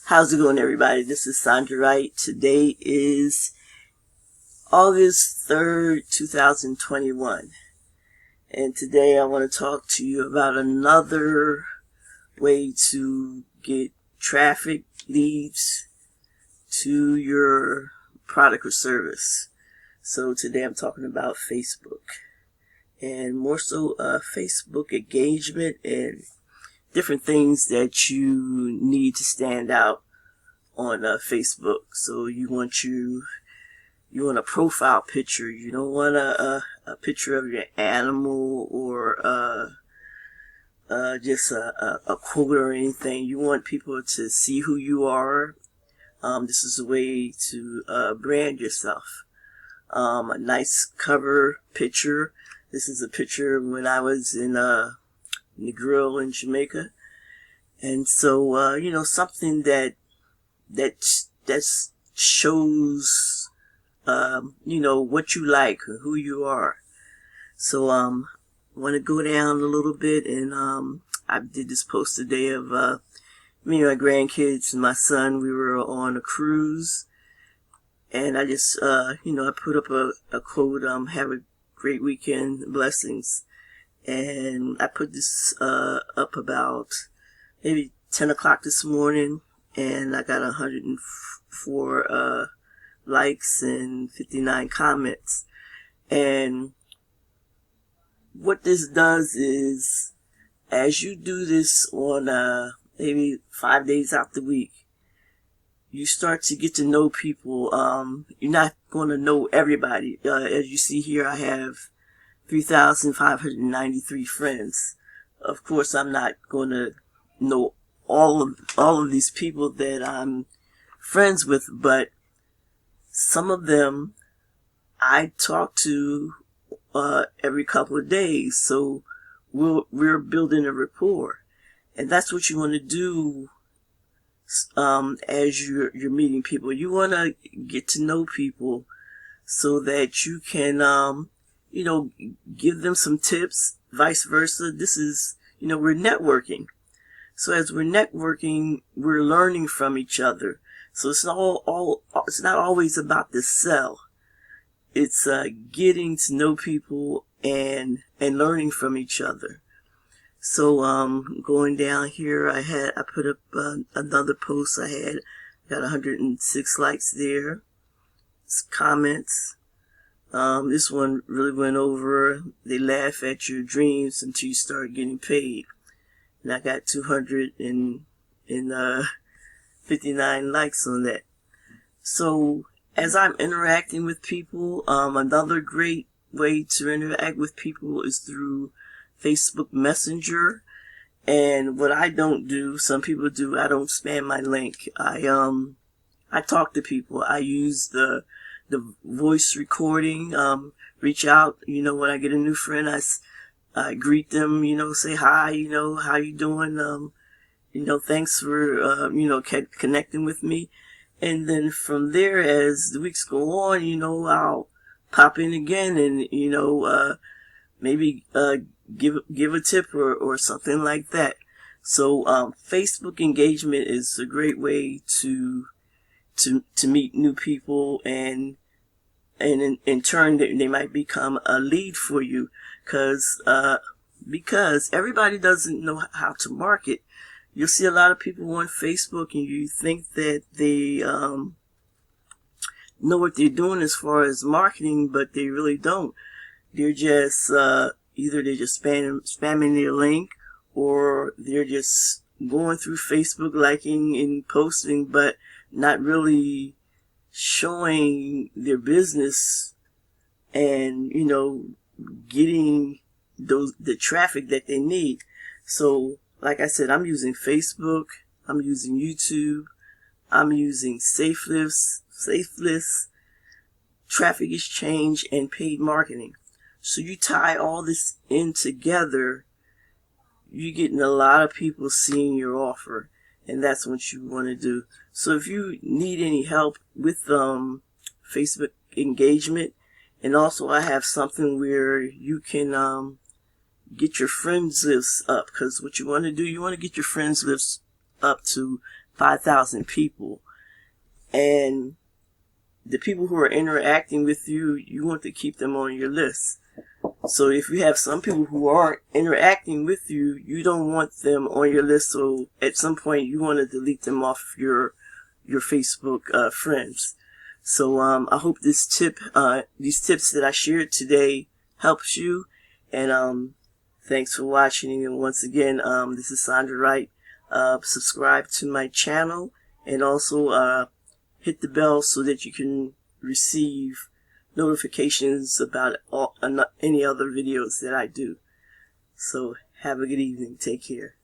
How's it going, everybody? This is Sandra Wright. Today is August 3rd, 2021. And today I want to talk to you about another way to get traffic leads to your product or service. So today I'm talking about Facebook, and more so Facebook engagement and different things that you need to stand out on Facebook. So you want a profile picture. You don't want a picture of your animal or just a quote or anything. You want people to see who you are. This is a way to brand yourself. A nice cover picture. This is a picture when I was in Negril in Jamaica, and so something that shows what you like, who you are. So I want to go down a little bit, and I did this post today of me and my grandkids and my son. We were on a cruise, and I just I put up a quote, have a great weekend, blessings. And I put this up about maybe 10 o'clock this morning, and I got 104 likes and 59 comments. And what this does is, as you do this on maybe 5 days out the week, you start to get to know people. You're not going to know everybody. As you see here, I have 3,593 friends. Of course, I'm not going to know all of these people that I'm friends with, but some of them I talk to every couple of days. So we're building a rapport, and that's what you want to do as you're meeting people. You want to get to know people so that you can give them some tips, vice versa. This is, we're networking. So as we're networking, we're learning from each other. So it's not always about the sell. It's getting to know people and learning from each other. So going down here, I put up another post. I got 106 likes there. Comments. This one really went over. They laugh at your dreams until you start getting paid. And I got 259 likes on that. So as I'm interacting with people, another great way to interact with people is through Facebook Messenger. And what I don't do, some people do, I don't spam my link. I talk to people. I use the voice recording, reach out, when I get a new friend, I greet them, say hi, how you doing, thanks for, connecting with me. And then from there, as the weeks go on, I'll pop in again and, maybe, give a tip or something like that. So, Facebook engagement is a great way to meet new people, and in turn they might become a lead for you, because everybody doesn't know how to market. You'll see a lot of people on Facebook, and you think that they know what they're doing as far as marketing, but they really don't. They're just either they're just spamming their link, or they're just going through Facebook, liking and posting, but not really showing their business and getting the traffic that they need. So like I said, I'm using Facebook, I'm using YouTube, I'm using SafeList, Traffic Exchange, and paid marketing. So you tie all this in together, you're getting a lot of people seeing your offer, and that's what you want to do. So if you need any help with Facebook engagement, and also I have something where you can get your friends list up, because what you want to do, you want to get your friends list up to 5,000 people. And the people who are interacting with you, you want to keep them on your list. So if you have some people who aren't interacting with you, you don't want them on your list. So at some point you want to delete them off your Facebook friends. So I hope these tips that I shared today helps you. And thanks for watching. And once again, this is Sandra Wright. Subscribe to my channel, and also hit the bell so that you can receive notifications about any other videos that I do. So have a good evening. Take care.